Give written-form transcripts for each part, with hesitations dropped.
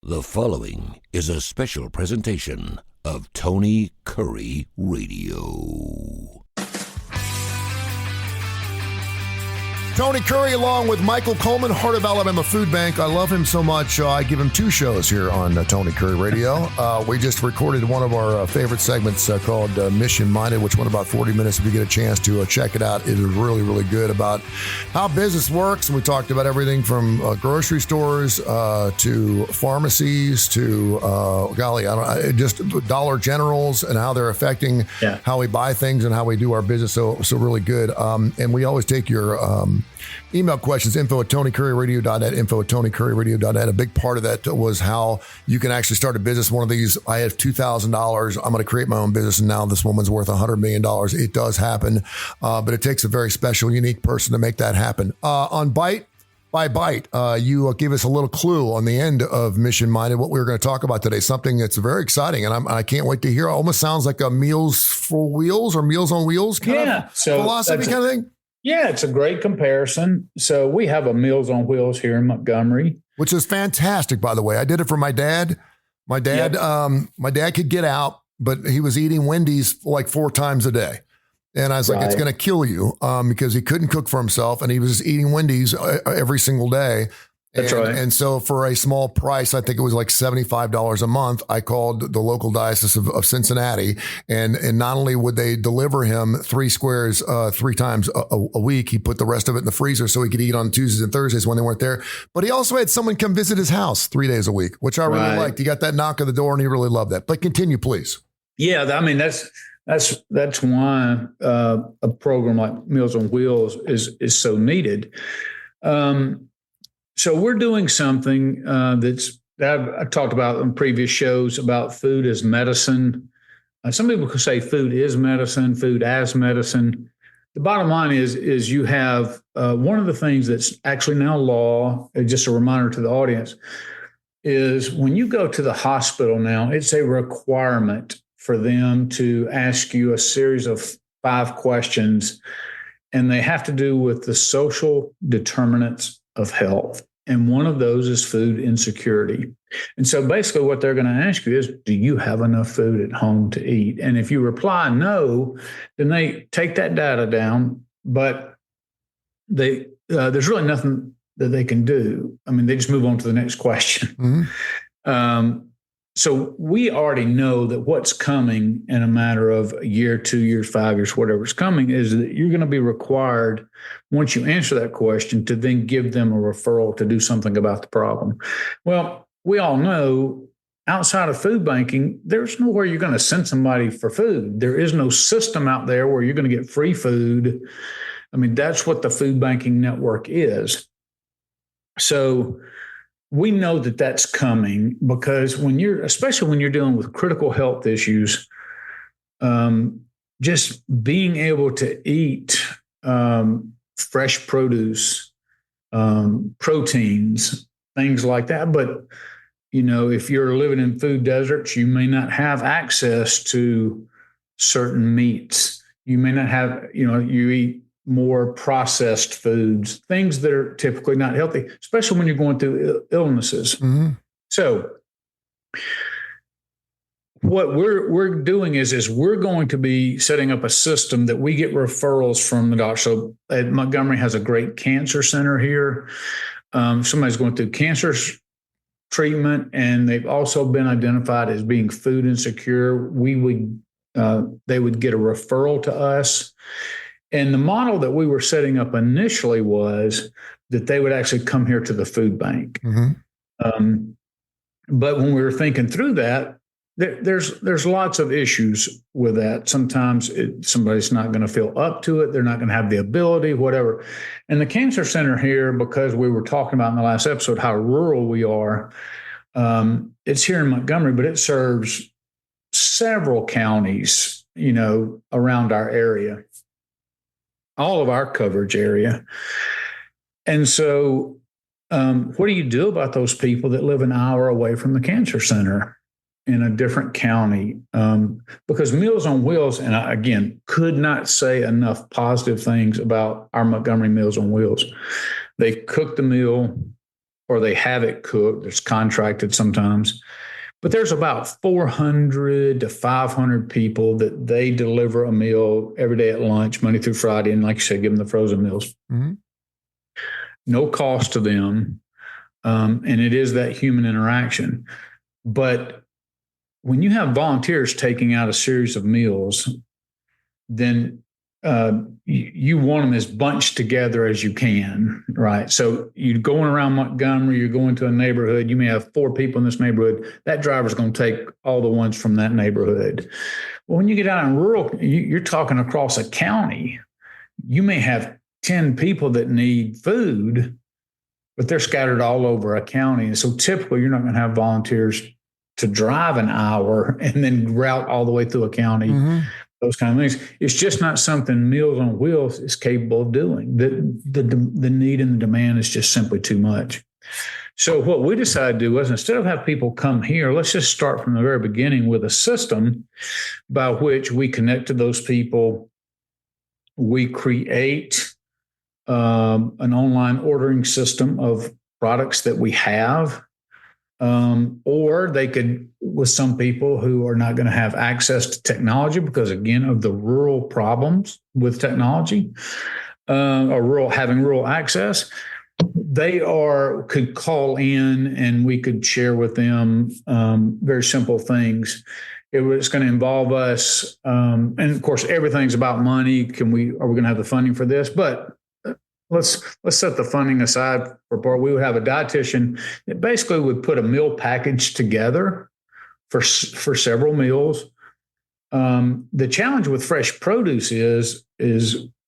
The following is a special presentation of Tony Kurre Radio. Tony Kurre along with Michael Coleman, Heart of Alabama Food Bank. I love him so much. I give him 2 shows here on Tony Kurre Radio. We just recorded one of our favorite segments called Mission Minded, which went about 40 minutes. If you get a chance to check it out, it is really, really good about how business works. And we talked about everything from grocery stores to pharmacies to, just Dollar Generals and how they're affecting how we buy things and how we do our business. So really good. And we always take your email questions, info@tonykurreradio.net, info@tonykurreradio.net. A big part of that was how you can actually start a business. One of these, I have $2,000. I'm going to create my own business, and now this woman's worth $100 million. It does happen, but it takes a very special, unique person to make that happen. On Bite by Bite, you gave us a little clue on the end of Mission Minded, what we were going to talk about today, something that's very exciting, and I can't wait to hear. It almost sounds like a Meals for Wheels or Meals on Wheels kind of philosophy kind of thing. Yeah, it's a great comparison. So we have a Meals on Wheels here in Montgomery, which is fantastic, by the way. I did it for my dad. My dad could get out, but he was eating Wendy's like 4 times a day. And I was like, it's going to kill you because he couldn't cook for himself. And he was just eating Wendy's every single day. That's right. And so for a small price, I think it was like $75 a month, I called the local diocese of Cincinnati. And not only would they deliver him 3 squares 3 times a week, he put the rest of it in the freezer so he could eat on Tuesdays and Thursdays when they weren't there. But he also had someone come visit his house 3 days a week, which I really liked. He got that knock at the door and he really loved that. But continue, please. Yeah, I mean, that's why a program like Meals on Wheels is so needed. So we're doing something that I talked about in previous shows about food as medicine. Some people could say food is medicine, food as medicine. The bottom line is you have one of the things that's actually now law, just a reminder to the audience, is when you go to the hospital now, it's a requirement for them to ask you a series of 5 questions, and they have to do with the social determinants of health. And one of those is food insecurity. And so basically what they're going to ask you is, do you have enough food at home to eat? And if you reply no, then they take that data down, but there's really nothing that they can do. I mean, they just move on to the next question. Mm-hmm. So we already know that what's coming in a matter of a year, 2 years, 5 years, whatever's coming, is that you're going to be required, once you answer that question, to then give them a referral to do something about the problem. Well, we all know outside of food banking, there's nowhere you're going to send somebody for food. There is no system out there where you're going to get free food. I mean, that's what the food banking network is. So we know that that's coming because especially when you're dealing with critical health issues, just being able to eat fresh produce, proteins, things like that. But, if you're living in food deserts, you may not have access to certain meats. You may not have, you eat more processed foods, things that are typically not healthy, especially when you're going through illnesses. Mm-hmm. So what we're doing is we're going to be setting up a system that we get referrals from the doctor. So Montgomery has a great cancer center here. Somebody's going through cancer treatment, and they've also been identified as being food insecure. They would get a referral to us. And the model that we were setting up initially was that they would actually come here to the food bank. Mm-hmm. But when we were thinking through that, there's lots of issues with that. Sometimes somebody's not going to feel up to it. They're not going to have the ability, whatever. And the cancer center here, because we were talking about in the last episode how rural we are, it's here in Montgomery, but it serves several counties, around our area. All of our coverage area. And so what do you do about those people that live an hour away from the cancer center in a different county? Because Meals on Wheels, and I, again, could not say enough positive things about our Montgomery Meals on Wheels. They cook the meal or they have it cooked. It's contracted sometimes. But there's about 400 to 500 people that they deliver a meal every day at lunch, Monday through Friday. And like you said, give them the frozen meals. Mm-hmm. No cost to them. And it is that human interaction. But when you have volunteers taking out a series of meals, then you want them as bunched together as you can, right? So you're going around Montgomery, you're going to a neighborhood, you may have 4 people in this neighborhood. That driver's going to take all the ones from that neighborhood. Well, when you get out in rural, you're talking across a county. You may have 10 people that need food, but they're scattered all over a county. And so typically you're not going to have volunteers to drive an hour and then route all the way through a county. Mm-hmm. Those kind of things. It's just not something Meals on Wheels is capable of doing. The need and the demand is just simply too much. So what we decided to do was, instead of have people come here, let's just start from the very beginning with a system by which we connect to those people. We create an online ordering system of products that we have. Or they could, with some people who are not going to have access to technology because, again, of the rural problems with technology, or having rural access, they could call in and we could share with them very simple things. It was going to involve us, and of course, everything's about money. Are we going to have the funding for this? But let's set the funding aside for part. We would have a dietitian that basically would put a meal package together for several meals. The challenge with fresh produce is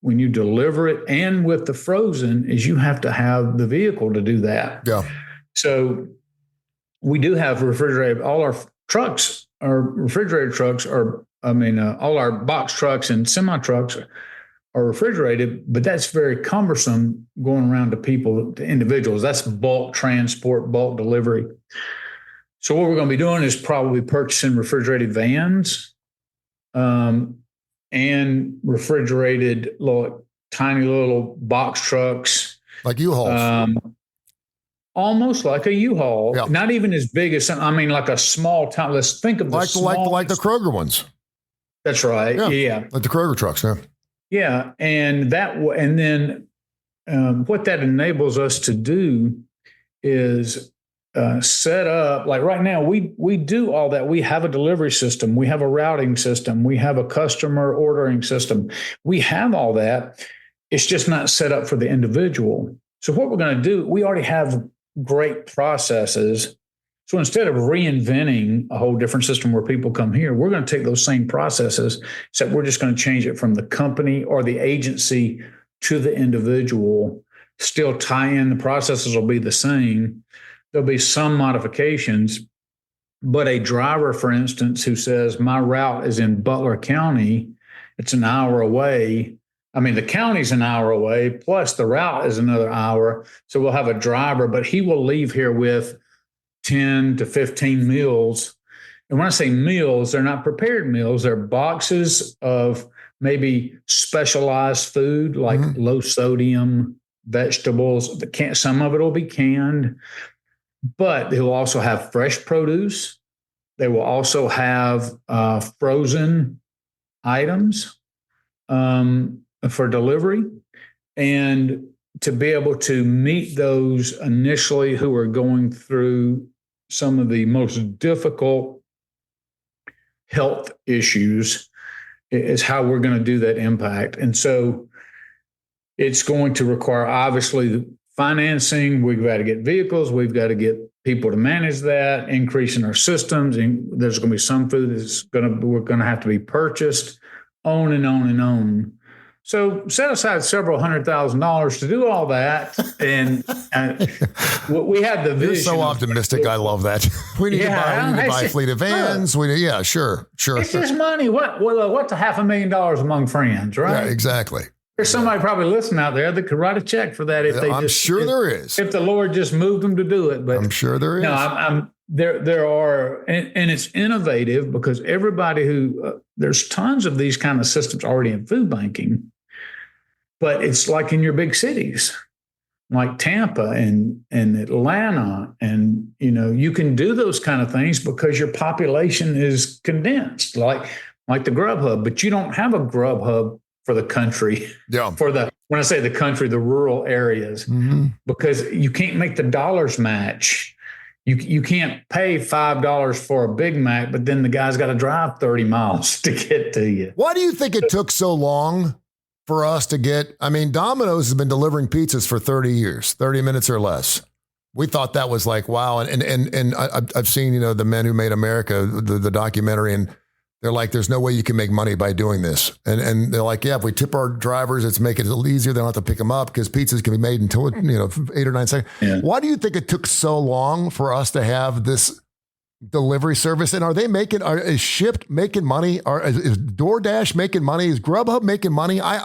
when you deliver it, and with the frozen, is you have to have the vehicle to do that. Yeah. So we do have refrigerated. All our trucks, our refrigerated trucks, all our box trucks and semi trucks are refrigerated, but that's very cumbersome going around to people, to individuals. That's bulk transport, bulk delivery. So what we're going to be doing is probably purchasing refrigerated vans and refrigerated tiny little box trucks. Like U-Hauls. Almost like a U-Haul. Yeah. Not even as big as like a small town. Let's think of like the Kroger ones. That's right. Yeah. Like the Kroger trucks, yeah. Yeah, and then what that enables us to do is set up, like right now, we do all that. We have a delivery system, we have a routing system, we have a customer ordering system. We have all that. It's just not set up for the individual. So what we're going to do, we already have great processes. So instead of reinventing a whole different system where people come here, we're going to take those same processes, except we're just going to change it from the company or the agency to the individual. Still tie in, the processes will be the same. There'll be some modifications, but a driver, for instance, who says, my route is in Butler County, it's an hour away. The county's an hour away, plus the route is another hour. So we'll have a driver, but he will leave here with 10 to 15 meals. And when I say meals, they're not prepared meals. They're boxes of maybe specialized food, like low sodium vegetables. Some of it will be canned, but they will also have fresh produce. They will also have frozen items for delivery. And to be able to meet those initially who are going through some of the most difficult health issues is how we're going to do that impact. And so it's going to require, obviously, financing. We've got to get vehicles. We've got to get people to manage that, increasing our systems. And there's going to be some food we're going to have to be purchased, on and on and on. So set aside several $100,000 to do all that, and we had the vision. You're so optimistic. I love that. We need to buy a fleet of vans. Sure. It's just money. What's $500,000 among friends, right? Yeah, exactly. There's somebody probably listening out there that could write a check for that I'm sure there is. If the Lord just moved them to do it. But I'm sure there is. No, there are, and it's innovative because everybody there's tons of these kind of systems already in food banking, but it's like in your big cities. like Tampa and Atlanta. And, you can do those kind of things because your population is condensed, like the Grub Hub, but you don't have a Grub Hub for the country. Yeah. When I say the country, the rural areas, because you can't make the dollars match. You can't pay $5 for a Big Mac, but then the guy's got to drive 30 miles to get to you. Why do you think it took so long for us to get? I mean, Domino's has been delivering pizzas for 30 years, 30 minutes or less. We thought that was like, wow. And I've seen, The Men Who Made America, the documentary, and they're like, there's no way you can make money by doing this. And they're like, yeah, if we tip our drivers, it's making it a little easier. They don't have to pick them up because pizzas can be made in 8 or 9 seconds. Yeah. Why do you think it took so long for us to have this delivery service? And is Shipt making money? Is DoorDash making money? Is Grubhub making money? All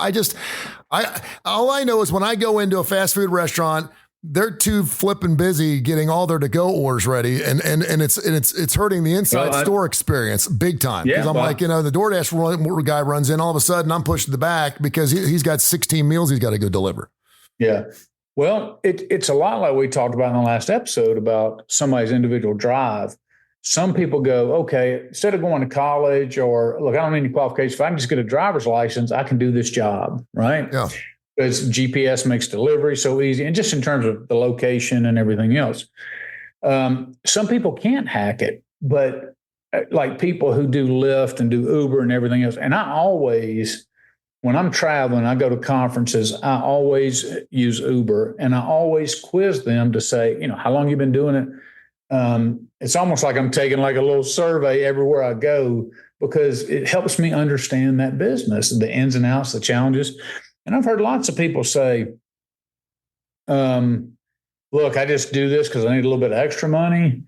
I know is when I go into a fast food restaurant, they're too flipping busy getting all their to-go orders ready, and it's hurting the inside store experience big time. Because I'm like, the DoorDash guy runs in, all of a sudden I'm pushed to the back because he's got 16 meals he's got to go deliver. Yeah. Well, it's a lot like we talked about in the last episode about somebody's individual drive. Some people go, okay, instead of going to college or look, I don't need any qualifications. If I can just get a driver's license, I can do this job, right? Yeah. Because GPS makes delivery so easy, and just in terms of the location and everything else. Some people can't hack it, but like people who do Lyft and do Uber and everything else. And I always, when I'm traveling, I go to conferences, I always use Uber, and I always quiz them to say, how long you been doing it? It's almost like I'm taking like a little survey everywhere I go because it helps me understand that business, the ins and outs, the challenges. And I've heard lots of people say, look, I just do this because I need a little bit of extra money.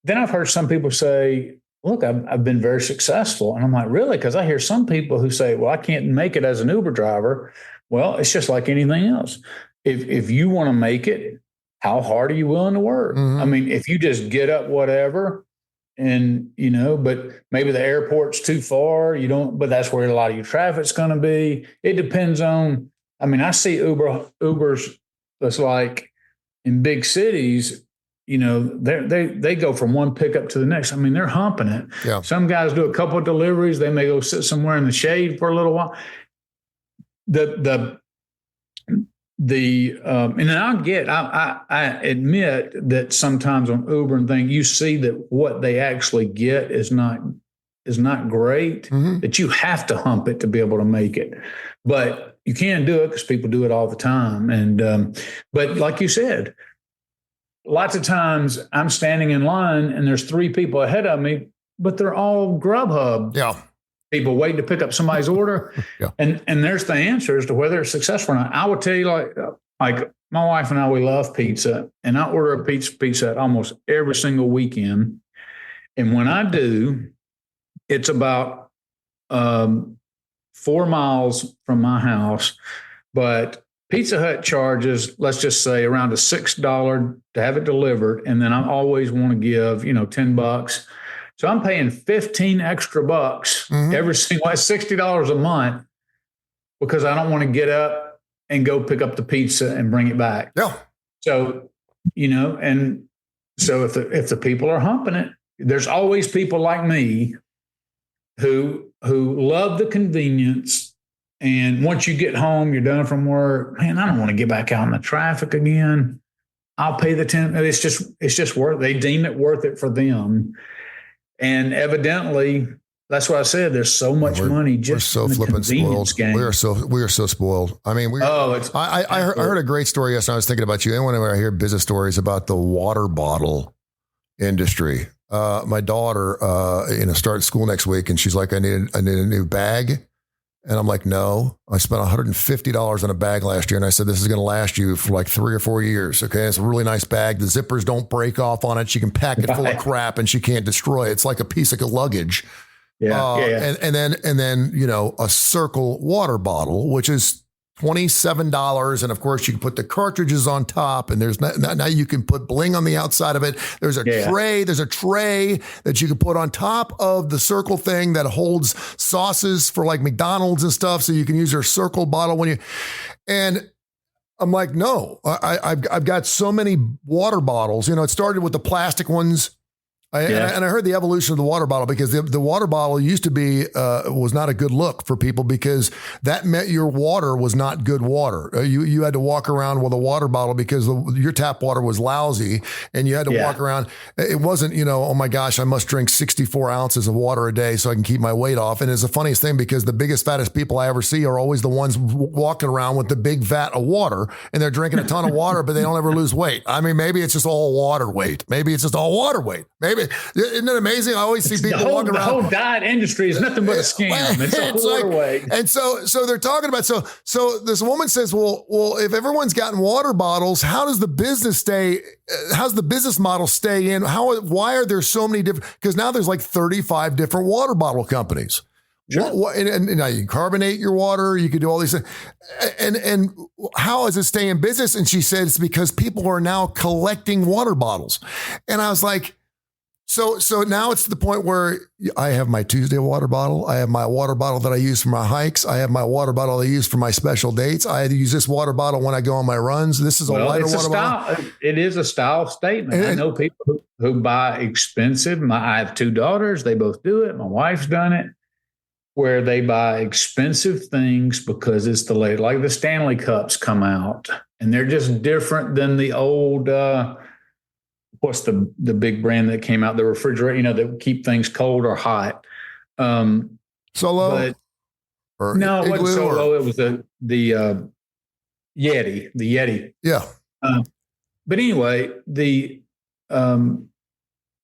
Then I've heard some people say, look, I've been very successful. And I'm like, really? Because I hear some people who say, well, I can't make it as an Uber driver. Well, it's just like anything else. If you want to make it, how hard are you willing to work? I mean, if you just get up, whatever, and, but maybe the airport's too far, but that's where a lot of your traffic's going to be. It depends on, I see Ubers that's like in big cities, they go from one pickup to the next. They're humping it. Yeah. Some guys do a couple of deliveries. They may go sit somewhere in the shade for a little while. And I admit that sometimes on Uber and things, you see that what they actually get is not great, that you have to hump it to be able to make it. But you can do it because people do it all the time. And, but like you said, lots of times I'm standing in line and there's 3 people ahead of me, but they're all Grubhub. Yeah. People waiting to pick up somebody's order. Yeah. And there's the answer as to whether it's successful or not. I would tell you, like my wife and I, we love pizza, and I order a pizza almost every single weekend. And when I do, it's about 4 miles from my house, but Pizza Hut charges, let's just say, around a $6 to have it delivered. And then I always want to give, $10. So I'm paying 15 extra bucks every single, that's $60 a month, because I don't want to get up and go pick up the pizza and bring it back. Yeah. So, and so if the people are humping it, there's always people like me who love the convenience. And once you get home, you're done from work, man, I don't want to get back out in the traffic again. I'll pay the 10. It's just worth, they deem it worth it for them. And evidently, that's what I said. There's so much money just we're so in the flippin' spoiled. Game. We are so spoiled. I heard a great story yesterday. I was thinking about you. And whenever I hear business stories about the water bottle industry, my daughter, started school next week, and she's like, I need a new bag. And I'm like, no, I spent $150 on a bag last year. And I said, this is going to last you for like 3 or 4 years. Okay. It's a really nice bag. The zippers don't break off on it. She can pack it full of crap and she can't destroy it. It's like a piece of luggage. Yeah. And then, a Circle water bottle, which is $27. And of course you can put the cartridges on top, and there's now you can put bling on the outside of it. There's a tray. There's a tray that you can put on top of the Circle thing that holds sauces for like McDonald's and stuff. So you can use your Circle bottle and I'm like, no, I've got so many water bottles. You know, it started with the plastic ones. And I heard the evolution of the water bottle, because the water bottle used to be was not a good look for people, because that meant your water was not good water. You had to walk around with a water bottle because your tap water was lousy, and you had to walk around. It wasn't, you know, oh my gosh, I must drink 64 ounces of water a day so I can keep my weight off. And it's the funniest thing, because the biggest, fattest people I ever see are always the ones walking around with the big vat of water, and they're drinking a ton of water, but they don't ever lose weight. I mean, maybe it's just all water weight. Maybe it's just all water weight. Maybe. Isn't it amazing? I always see people walking around. The whole diet industry is nothing but a scam. It's a water weight. And so they're talking about, so this woman says, well, if everyone's gotten water bottles, how does the business how's the business model stay in? Why are there so many different, because now there's like 35 different water bottle companies. Sure. And now you can carbonate your water. You can do all these things. And how does it stay in business? And she said, it's because people are now collecting water bottles. And I was like, So now it's to the point where I have my Tuesday water bottle. I have my water bottle that I use for my hikes. I have my water bottle I use for my special dates. I use this water bottle when I go on my runs. This is a lighter water bottle. It is a style statement. I know people who buy expensive. I have 2 daughters. They both do it. My wife's done it, where they buy expensive things because it's the late, like the Stanley Cups come out, and they're just different than the old, what's the big brand that came out, the refrigerator, you know, that keep things cold or hot. Solo? No, it wasn't Solo. It was the Yeti, Yeah. But anyway,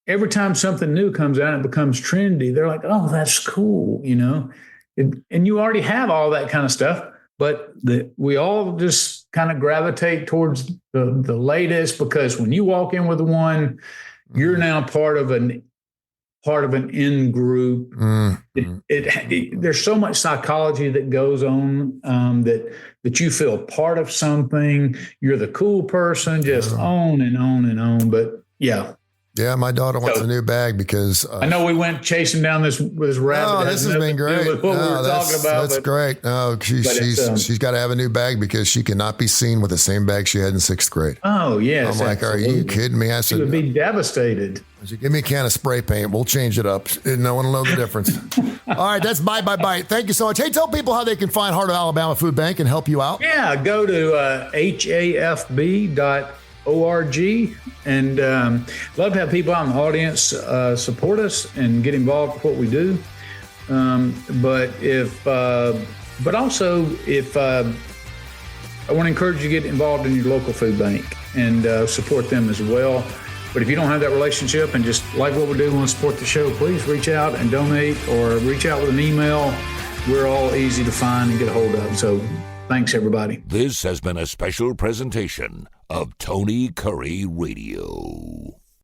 every time something new comes out, it becomes trendy. They're like, oh, that's cool, you know? And you already have all that kind of stuff, but we all just kind of gravitate towards the latest, because when you walk in with one, you're now part of an in group. There's so much psychology that goes on, that you feel part of something. You're the cool person, just on and on and on. But yeah. Yeah, my daughter wants a new bag because I know we went chasing down this rabbit. Oh, this has been great. What we were talking about. That's great. No, she's got to have a new bag because she cannot be seen with the same bag she had in 6th grade. Oh, yes. I'm like, absolutely. Are you kidding me? I said, she would be devastated. I said, give me a can of spray paint. We'll change it up. No one will know the difference. All right, that's Bite by Bite. Thank you so much. Hey, tell people how they can find Heart of Alabama Food Bank and help you out. Yeah, go to hafb.org. And love to have people out in the audience support us and get involved with what we do. But also I want to encourage you to get involved in your local food bank and support them as well. But if you don't have that relationship and just like what we do, want to support the show, please reach out and donate, or reach out with an email. We're all easy to find and get a hold of. So thanks, everybody. This has been a special presentation of Tony Curry Radio.